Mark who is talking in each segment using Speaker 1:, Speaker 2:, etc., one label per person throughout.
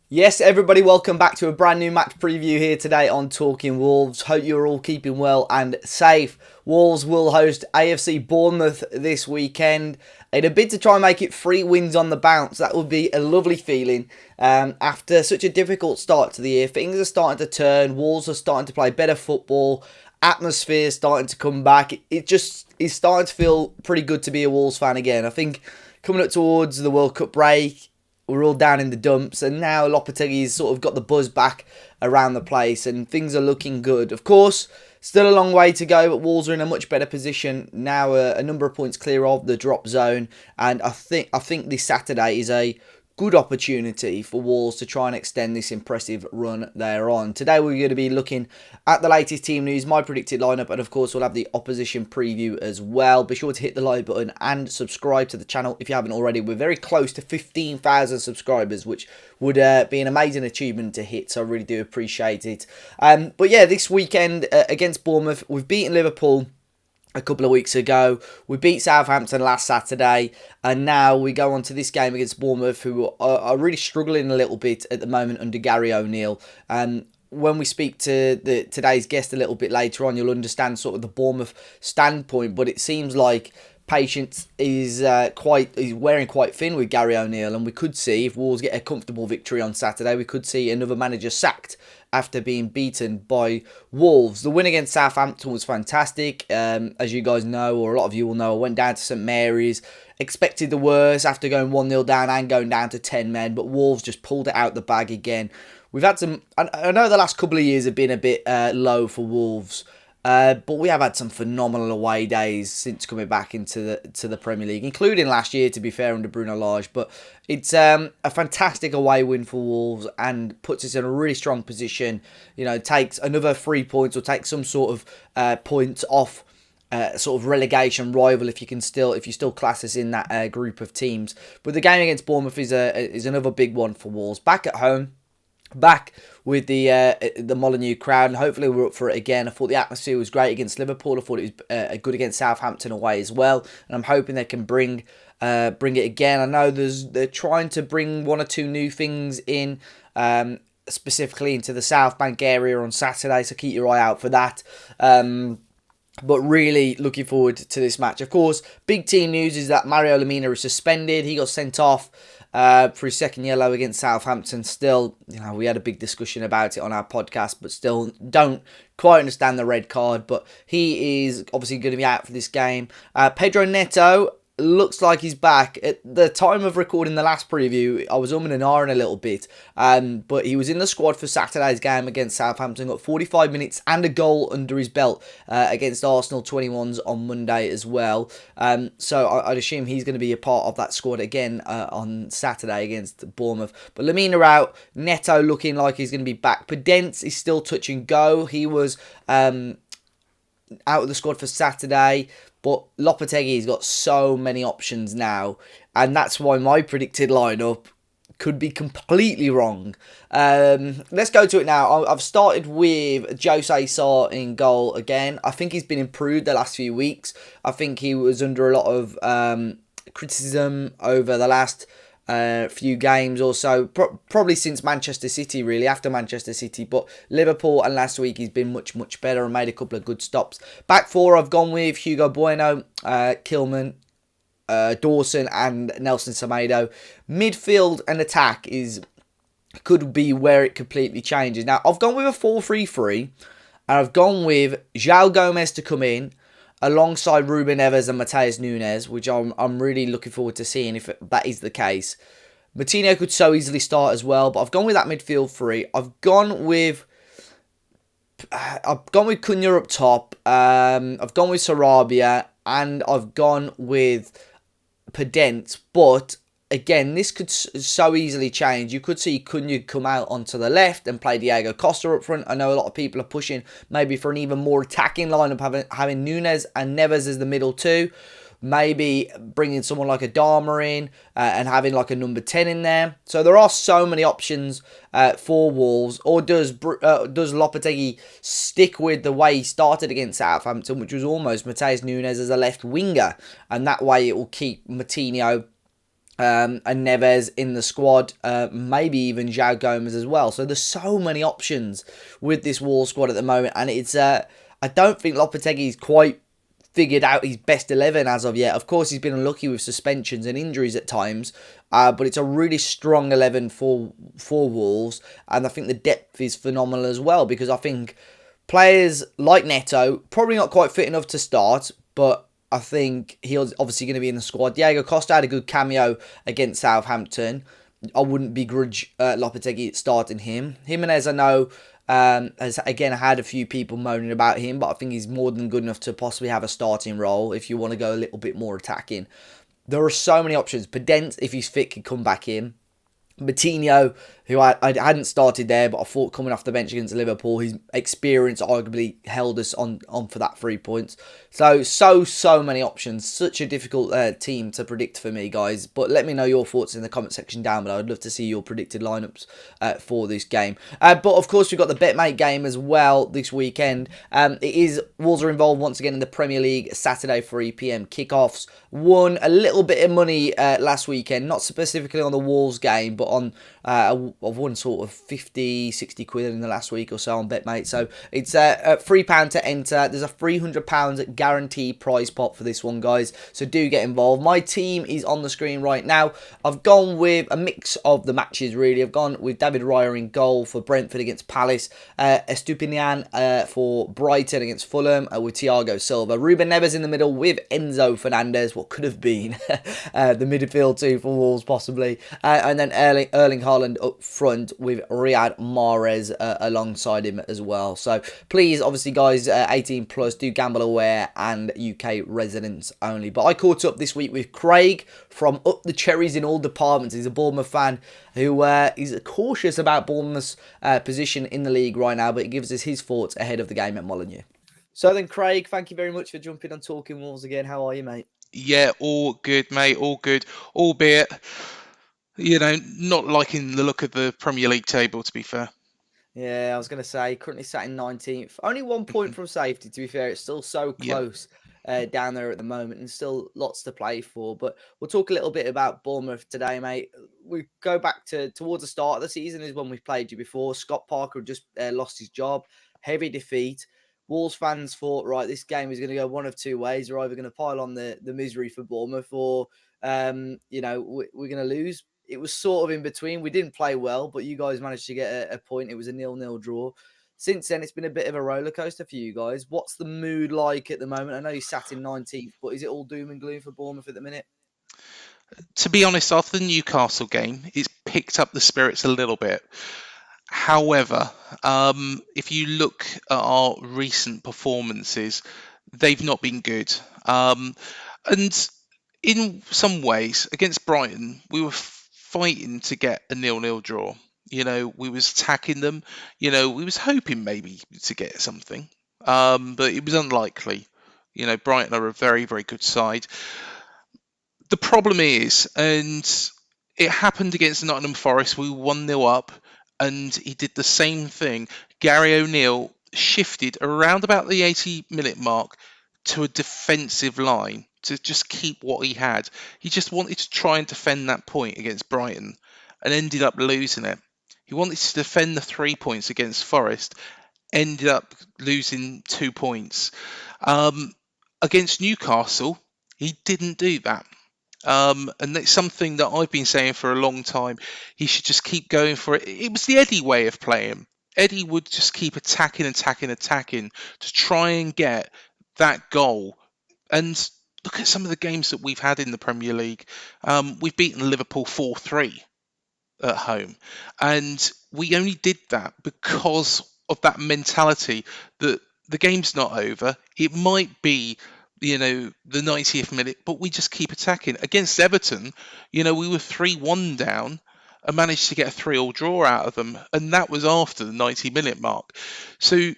Speaker 1: Yes, everybody, welcome back to a brand new match preview here today on Talking Wolves. Hope you're all keeping well and safe. Wolves will host AFC Bournemouth this weekend in a bid to try and make it 3 wins on the bounce. That would be a lovely feeling after such a difficult start to the year. Things are starting to turn. Wolves are starting to play better football. Atmosphere is starting to come back. It just is starting to feel pretty good to be a Wolves fan again. I think coming up towards the World Cup break, we're all down in the dumps, and now Lopetegui's sort of got the buzz back around the place, and things are looking good. Of course, still a long way to go, but Wolves are in a much better position now, a number of points clear of the drop zone, and I think this Saturday is a good opportunity for Wolves to try and extend this impressive run they're on. Today we're going to be looking at the latest team news, my predicted lineup, and of course we'll have the opposition preview as well. Be sure to hit the like button and subscribe to the channel if you haven't already. We're very close to 15,000 subscribers, which would be an amazing achievement to hit, so I really do appreciate it. But yeah, this weekend against Bournemouth, we've beaten Liverpool a couple of weeks ago. We beat Southampton last Saturday, and now we go on to this game against Bournemouth, who are really struggling a little bit at the moment under Gary ONeill. When we speak to today's guest a little bit later on, you'll understand sort of the Bournemouth standpoint, but it seems like patience is wearing quite thin with Gary ONeill, and we could see, if Wolves get a comfortable victory on Saturday, we could see another manager sacked after being beaten by Wolves. The win against Southampton was fantastic. As you guys know, or a lot of you will know, I went down to St Mary's, expected the worst after going 1-0 down and going down to 10 men, but Wolves just pulled it out the bag again. We've had some, I know the last couple of years have been a bit low for Wolves, but we have had some phenomenal away days since coming back into the Premier League, including last year, to be fair, under Bruno Lage. But it's a fantastic away win for Wolves and puts us in a really strong position. You know, takes another 3 points or takes some sort of points off sort of relegation rival if you still class us in that group of teams. But the game against Bournemouth is another big one for Wolves. Back at home, back with the Molineux crowd, and hopefully we're up for it again. I thought the atmosphere was great against Liverpool. I thought it was good against Southampton away as well, and I'm hoping they can bring it again. I know they're trying to bring one or two new things in, specifically into the South Bank area on Saturday, so keep your eye out for that. But really looking forward to this match. Of course, big team news is that Mario Lemina is suspended. He got sent off for his second yellow against Southampton. Still, you know, we had a big discussion about it on our podcast, but still don't quite understand the red card. But he is obviously going to be out for this game. Pedro Neto looks like he's back. At the time of recording the last preview, I was umming and ahhing a little bit, but he was in the squad for Saturday's game against Southampton, got 45 minutes and a goal under his belt against Arsenal 21s on Monday as well. So I'd assume he's going to be a part of that squad again on Saturday against Bournemouth. But Lemina out, Neto looking like he's going to be back. Podence is still touch and go. He was out of the squad for Saturday, but Lopetegui's got so many options now, and that's why my predicted lineup could be completely wrong. Let's go to it now. I've started with Jose Sarr in goal again. I think he's been improved the last few weeks. I think he was under a lot of criticism over the last few games or so, probably since Manchester City, really, after Manchester City. But Liverpool and last week he's been much better and made a couple of good stops. Back four, I've gone with Hugo Bueno, Kilman, Dawson and Nelson Semedo. Midfield and attack could be where it completely changes. Now, I've gone with a 4-3-3, and I've gone with João Gomez to come in alongside Ruben Neves and Matheus Nunes, which I'm really looking forward to seeing if that is the case. Martino could so easily start as well, but I've gone with that midfield three. I've gone with Cunha up top. I've gone with Sarabia, and I've gone with Podence, but again, this could so easily change. You could see Cunha come out onto the left and play Diego Costa up front. I know a lot of people are pushing maybe for an even more attacking lineup, having Nunes and Neves as the middle two. Maybe bringing someone like a Dharma in and having like a number 10 in there. So there are so many options for Wolves. Or does Lopetegui stick with the way he started against Southampton, which was almost Matheus Nunes as a left winger, and that way it will keep Martino and Neves in the squad, maybe even João Gomez as well. So there's so many options with this Wolves squad at the moment, and it's I don't think Lopetegui's quite figured out his best 11 as of yet. Of course, he's been unlucky with suspensions and injuries at times, but it's a really strong 11 for Wolves, and I think the depth is phenomenal as well, because I think players like Neto, probably not quite fit enough to start, but I think he's obviously going to be in the squad. Diego Costa had a good cameo against Southampton. I wouldn't begrudge Lopetegui starting him. Jimenez, I know, has again had a few people moaning about him, but I think he's more than good enough to possibly have a starting role if you want to go a little bit more attacking. There are so many options. Pedence, if he's fit, could come back in. Matinho, who I hadn't started there, but I thought coming off the bench against Liverpool, his experience arguably held us on for that 3 points. So many options. Such a difficult team to predict for me, guys. But let me know your thoughts in the comment section down below. I'd love to see your predicted lineups for this game. But of course, we've got the BetMate game as well this weekend. Wolves are involved once again in the Premier League Saturday 3 p.m. kickoffs. Won a little bit of money last weekend, not specifically on the Wolves game, but on I've won sort of 50, 60 quid in the last week or so on BetMate. So it's £3 to enter. There's a £300 guaranteed prize pot for this one, guys. So do get involved. My team is on the screen right now. I've gone with a mix of the matches, really. I've gone with David Raya in goal for Brentford against Palace. Estupinian for Brighton against Fulham with Thiago Silva. Ruben Neves in the middle with Enzo Fernandez, what could have been the midfield two for Wolves possibly. And then Erling Haaland up front with Riyad Mahrez alongside him as well. So please, obviously, guys, 18 plus, do gamble aware and UK residents only. But I caught up this week with Craig from Up the Cherries in all departments. He's a Bournemouth fan who is cautious about Bournemouth's position in the league right now, but he gives us his thoughts ahead of the game at Molineux. So then, Craig, thank you very much for jumping on Talking Wolves again. How are you, mate?
Speaker 2: Yeah, all good, mate. All good. Albeit, not liking the look of the Premier League table, to be fair.
Speaker 1: Yeah, I was going to say, currently sat in 19th. Only 1 point from safety, to be fair. It's still so
Speaker 2: Yeah.
Speaker 1: close down there at the moment and still lots to play for. But we'll talk a little bit about Bournemouth today, mate. We go back towards the start of the season is when we've played you before. Scott Parker had just lost his job. Heavy defeat. Wolves fans thought, right, this game is going to go one of two ways. We're either going to pile on the misery for Bournemouth or, we're going to lose. It was sort of in between. We didn't play well, but you guys managed to get a point. It was a 0-0 draw. Since then, it's been a bit of a roller coaster for you guys. What's the mood like at the moment? I know you sat in 19th, but is it all doom and gloom for Bournemouth at the minute?
Speaker 2: To be honest, after the Newcastle game, it's picked up the spirits a little bit. However, if you look at our recent performances, they've not been good. And in some ways, against Brighton, we were fighting to get a 0-0 draw. We was attacking them. We was hoping maybe to get something, but it was unlikely. Brighton are a very, very good side. The problem is, and it happened against Nottingham Forest, we were 1-0 up, and he did the same thing. Gary O'Neill shifted around about the 80-minute mark to a defensive line to just keep what he had. He just wanted to try and defend that point against Brighton and ended up losing it. He wanted to defend the 3 points against Forest, ended up losing 2 points. Against Newcastle, he didn't do that. And it's something that I've been saying for a long time. He should just keep going for it. It was the Eddie way of playing. Eddie would just keep attacking to try and get that goal. And look at some of the games that we've had in the Premier League. We've beaten Liverpool 4-3 at home. And we only did that because of that mentality that the game's not over. It might be, the 90th minute, but we just keep attacking. Against Everton, we were 3-1 down and managed to get a 3-3 draw out of them. And that was after the 90-minute mark. So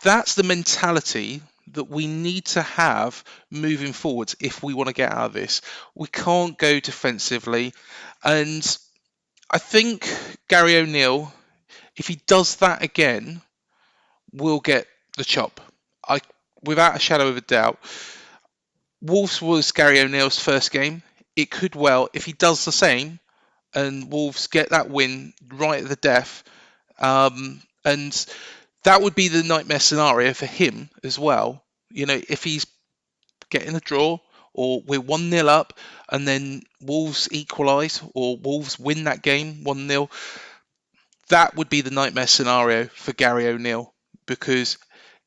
Speaker 2: that's the mentality that we need to have moving forwards if we want to get out of this. We can't go defensively. And I think Gary O'Neill, if he does that again, will get the chop. Without a shadow of a doubt. Wolves was Gary O'Neill's first game. it could well, if he does the same and Wolves get that win right at the death, and that would be the nightmare scenario for him as well. If he's getting a draw or we're 1-0 up and then Wolves equalise or Wolves win that game 1-0, that would be the nightmare scenario for Gary O'Neill, because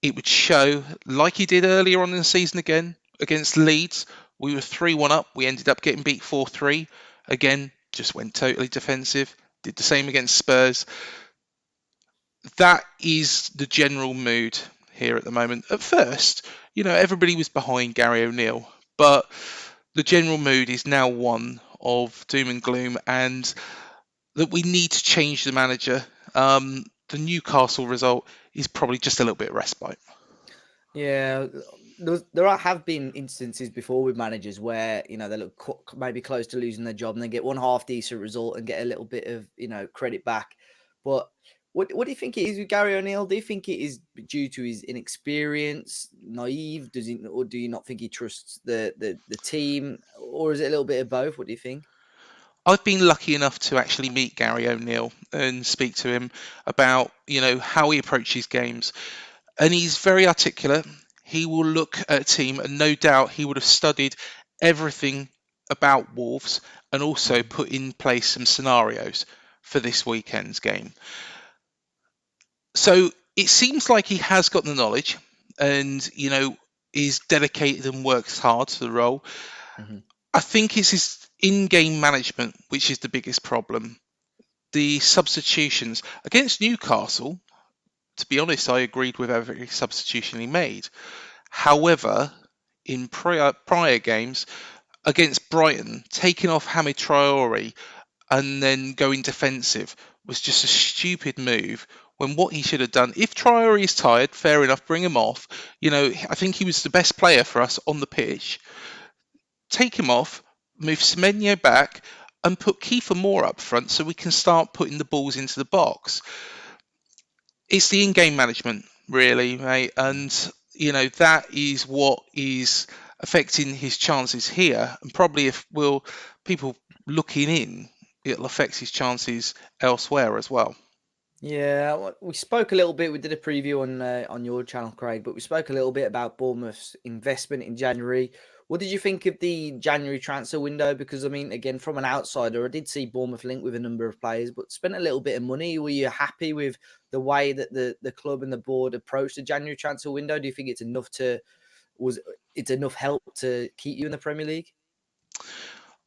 Speaker 2: it would show, like he did earlier on in the season again against Leeds, we were 3-1 up, we ended up getting beat 4-3. Again, just went totally defensive, did the same against Spurs. That is the general mood here at the moment. At first, everybody was behind Gary O'Neill, but the general mood is now one of doom and gloom, and that we need to change the manager. The Newcastle result is probably just a little bit of respite.
Speaker 1: Yeah, have been instances before with managers where they look maybe close to losing their job and they get one half decent result and get a little bit of credit back. But what do you think it is with Gary O'Neill? Do you think it is due to his inexperience, naive? Or do you not think he trusts the team, or is it a little bit of both? What do you think?
Speaker 2: I've been lucky enough to actually meet Gary O'Neill and speak to him about how he approaches games, and he's very articulate. He will look at a team, and no doubt he would have studied everything about Wolves and also put in place some scenarios for this weekend's game. So it seems like he has got the knowledge and, is dedicated and works hard to the role.
Speaker 1: Mm-hmm.
Speaker 2: I think it's his in-game management which is the biggest problem. The substitutions against Newcastle, to be honest, I agreed with every substitution he made. However, in prior games against Brighton, taking off Hamid Traore and then going defensive was just a stupid move, when what he should have done, if Traore is tired, fair enough, bring him off. I think he was the best player for us on the pitch. Take him off, move Semenyo back, and put Kiefer Moore up front so we can start putting the balls into the box. It's the in-game management, really, mate, and that is what is affecting his chances here, and probably if people looking in, it'll affect his chances elsewhere as well.
Speaker 1: Yeah, we spoke a little bit. We did a preview on your channel, Craig, but we spoke a little bit about Bournemouth's investment in January. What did you think of the January transfer window? Because, I mean, again, from an outsider, I did see Bournemouth linked with a number of players, but spent a little bit of money. Were you happy with the way that the club and the board approached the January transfer window? Do you think it's enough help to keep you in the Premier League?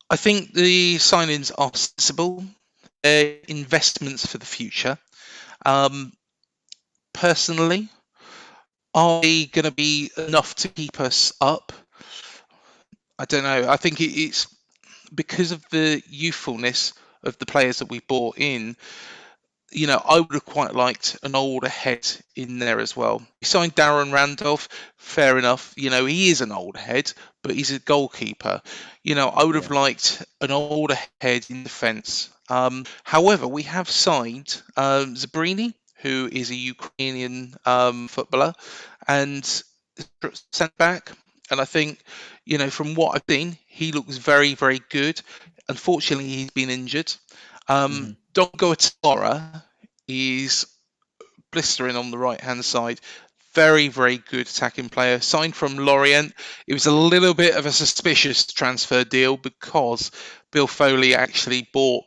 Speaker 2: I think the signings are sensible. They're investments for the future. Personally, are they going to be enough to keep us up? I don't know. I think it's because of the youthfulness of the players that we bought in. I would have quite liked an older head in there as well. We signed Darren Randolph, fair enough. He is an old head, but he's a goalkeeper. I would have
Speaker 1: Yeah.
Speaker 2: liked an older head in defence. However, we have signed Zabrini, who is a Ukrainian footballer, and sent back. And I think, from what I've seen, he looks very, very good. Unfortunately, he's been injured. Dongo Atara is blistering on the right hand side. Very, very good attacking player. Signed from Lorient. It was a little bit of a suspicious transfer deal because Bill Foley actually bought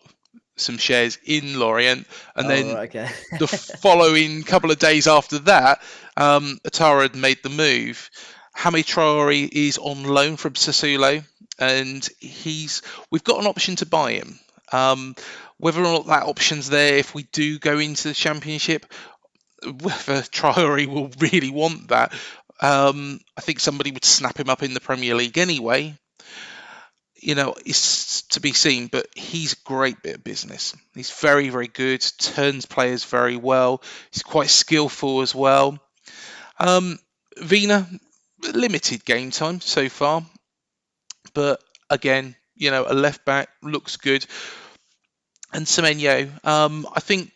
Speaker 2: some shares in Lorient, and
Speaker 1: Oh,
Speaker 2: then
Speaker 1: right, okay.
Speaker 2: the following couple of days after that, Atara had made the move. Hamid Traore is on loan from Sassuolo, and we've got an option to buy him. Whether or not that option's there if we do go into the Championship, whether Traore will really want that, I think somebody would snap him up in the Premier League anyway. It's to be seen, but he's a great bit of business. He's very, very good, turns players very well. He's quite skillful as well. Vina, limited game time so far, but again, a left back looks good. And Semenyo, I think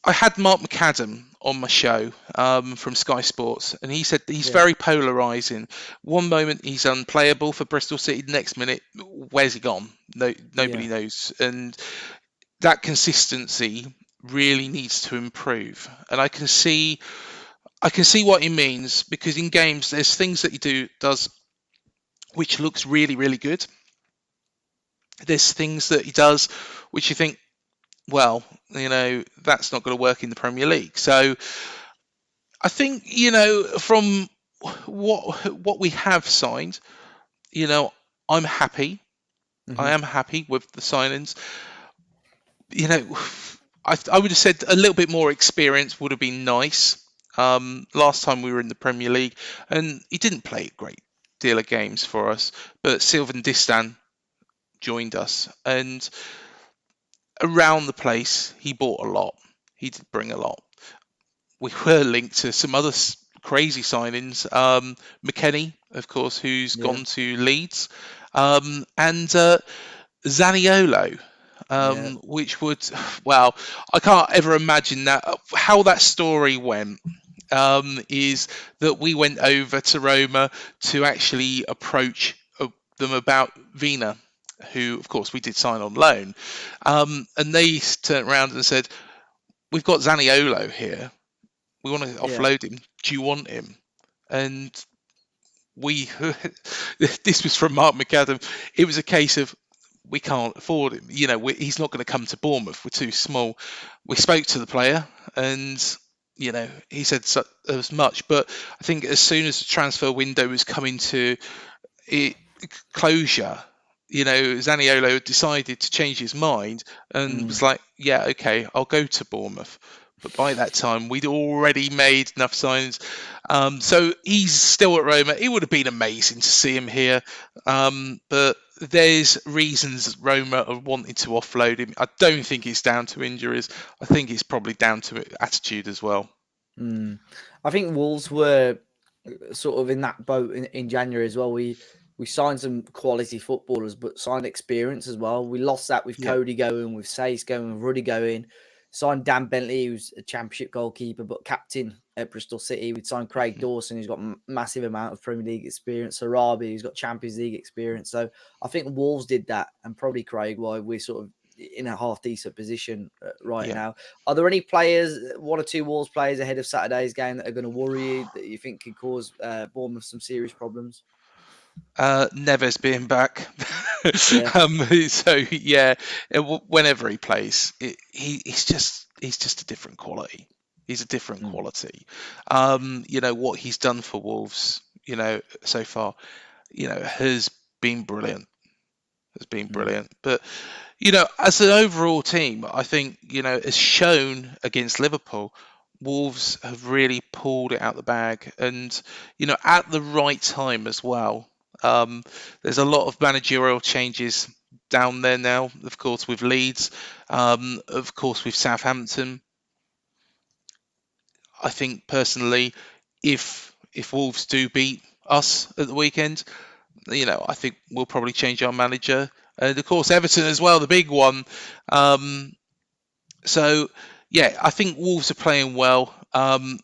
Speaker 2: I had Mark McAdam on my show from Sky Sports, and he said he's
Speaker 1: Yeah.
Speaker 2: very polarizing. One moment he's unplayable for Bristol City, the next minute, where's he gone? No,
Speaker 1: Yeah.
Speaker 2: nobody knows. And that consistency really needs to improve. And I can see what he means, because in games there's things that he does which looks really, really good. There's things that he does which you think, well, that's not going to work in the Premier League. So I think, from what we have signed, you know, I'm happy. I
Speaker 1: Hmm.
Speaker 2: am happy with the signings. You know, I would have said a little bit more experience would have been nice. Last time we were in the Premier League, and he didn't play a great deal of games for us, but Sylvan Distan joined us, and around the place he bought a lot. He did bring a lot. We were linked to some other crazy signings. McKennie, of course, who's
Speaker 1: Yeah.
Speaker 2: gone to Leeds, and Zaniolo,
Speaker 1: Yeah.
Speaker 2: which would, well, I can't ever imagine that how that story went. Is that we went over to Roma to actually approach them about Vina, who, of course, we did sign on loan, and they turned around and said, "We've got Zaniolo here. We want to
Speaker 1: Yeah.
Speaker 2: offload him. Do you want him?" And we, this was from Mark McAdam. It was a case of, we can't afford him. He's not going to come to Bournemouth. We're too small. We spoke to the player, and he said as much. But I think as soon as the transfer window was coming to it, closure, Zaniolo decided to change his mind and
Speaker 1: Mm.
Speaker 2: was like, "Yeah, okay, I'll go to Bournemouth." But by that time, we'd already made enough signs. So he's still at Roma. It would have been amazing to see him here. But there's reasons Roma are wanting to offload him. I don't think it's down to injuries. I think it's probably down to attitude as well.
Speaker 1: Mm. I think Wolves were sort of in that boat in January as well. We signed some quality footballers, but signed experience as well. We lost that with
Speaker 2: Yeah.
Speaker 1: Cody going, with Sace going, with Ruddy going. Signed Dan Bentley, who's a championship goalkeeper, but captain at Bristol City. We signed Craig
Speaker 2: Mhm.
Speaker 1: Dawson, who's got massive amount of Premier League experience. Sarabi, who's got Champions League experience. So I think Wolves did that, and probably Craig, why we're sort of in a half decent position right
Speaker 2: Yeah.
Speaker 1: now. Are there any players, one or two Wolves players ahead of Saturday's game that are going to worry you, that you think could cause Bournemouth some serious problems?
Speaker 2: Neves being back.
Speaker 1: Yeah.
Speaker 2: So yeah, whenever he plays, he's just a different quality. He's a different
Speaker 1: Mm.
Speaker 2: quality. What he's done for Wolves, so far, has been brilliant. Has been
Speaker 1: Mm.
Speaker 2: brilliant. But as an overall team, I think, as shown against Liverpool, Wolves have really pulled it out the bag, and at the right time as well. There's a lot of managerial changes down there now, of course, with Leeds, of course, with Southampton. I think personally, if Wolves do beat us at the weekend, I think we'll probably change our manager, and of course Everton as well, the big one. Um, So, yeah, I think Wolves are playing well. And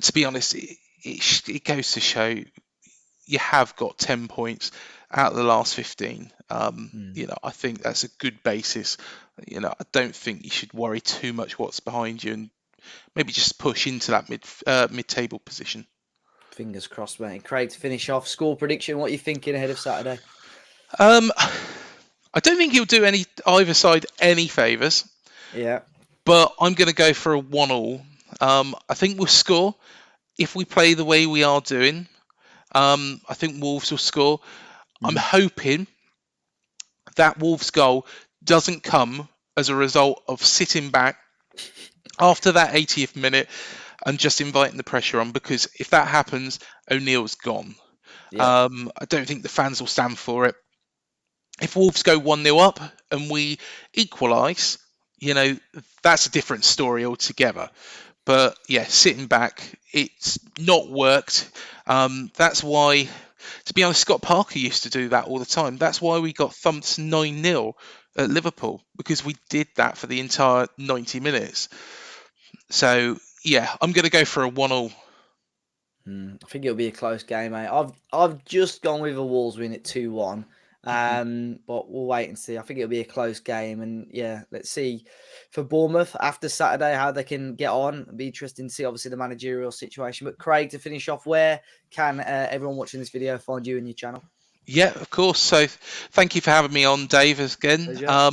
Speaker 2: to be honest, it goes to show you have got 10 points out of the last 15.
Speaker 1: Mm.
Speaker 2: I think that's a good basis. I don't think you should worry too much what's behind you, and maybe just push into that mid-table position.
Speaker 1: Fingers crossed, mate. Craig, to finish off, score prediction. What are you thinking ahead of Saturday?
Speaker 2: Um, I don't think he'll do either side any favours,
Speaker 1: Yeah.
Speaker 2: but I'm going to go for a 1-all. I think we'll score if we play the way we are doing. I think Wolves will score. I'm
Speaker 1: Mm.
Speaker 2: hoping that Wolves goal doesn't come as a result of sitting back after that 80th minute and just inviting the pressure on, because if that happens, O'Neill's gone.
Speaker 1: Yeah.
Speaker 2: I don't think the fans will stand for it. If Wolves go 1-0 up and we equalise, that's a different story altogether. But yeah, sitting back, it's not worked. That's why, to be honest, Scott Parker used to do that all the time. That's why we got thumped 9-0 at Liverpool, because we did that for the entire 90 minutes. So Yeah, I'm going to go for a 1-1.
Speaker 1: I think it'll be a close game, mate. I've just gone with a Wolves win at 2-1.
Speaker 2: Mhm.
Speaker 1: But we'll wait and see. I think it'll be a close game, and yeah, let's see for Bournemouth after Saturday how they can get on. It'll be interesting to see, obviously, the managerial situation. But Craig, to finish off, where can everyone watching this video find you and your channel?
Speaker 2: Yeah, of course. So thank you for having me on, Dave, again.
Speaker 1: Pleasure.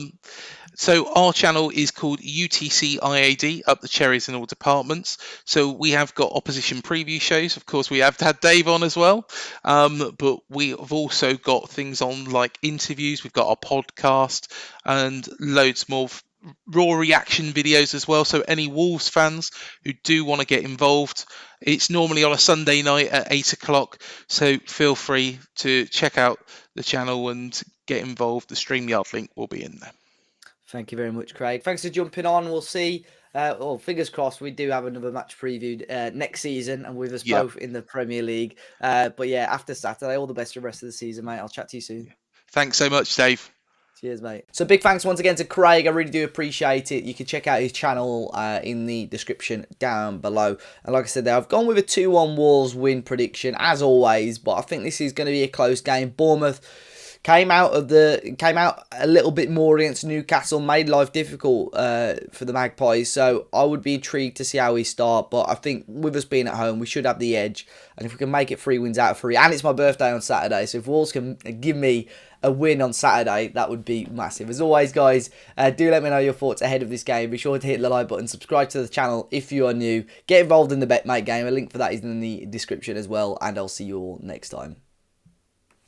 Speaker 2: So our channel is called UTC IAD, Up the Cherries in All Departments. So we have got opposition preview shows. Of course, we have had Dave on as well. But we have also got things on like interviews. We've got our podcast and loads more raw reaction videos as well. So any Wolves fans who do want to get involved, it's normally on a Sunday night at 8 o'clock. So feel free to check out the channel and get involved. The StreamYard link will be in there.
Speaker 1: Thank you very much, Craig. Thanks for jumping on. We'll see. Well, fingers crossed, we do have another match previewed next season and with us
Speaker 2: Yeah.
Speaker 1: both in the Premier League. But yeah, after Saturday, all the best for the rest of the season, mate. I'll chat to you soon.
Speaker 2: Thanks so much, Dave.
Speaker 1: Cheers, mate. So big thanks once again to Craig. I really do appreciate it. You can check out his channel in the description down below. And like I said there, I've gone with a 2-1 Wolves win prediction as always. But I think this is going to be a close game. Bournemouth came out a little bit more against Newcastle, made life difficult for the Magpies. So I would be intrigued to see how we start. But I think with us being at home, we should have the edge. And if we can make it 3 wins out of 3, and it's my birthday on Saturday, so if Wolves can give me a win on Saturday, that would be massive. As always, guys, do let me know your thoughts ahead of this game. Be sure to hit the like button, subscribe to the channel if you are new, get involved in the BetMate game. A link for that is in the description as well, and I'll see you all next time.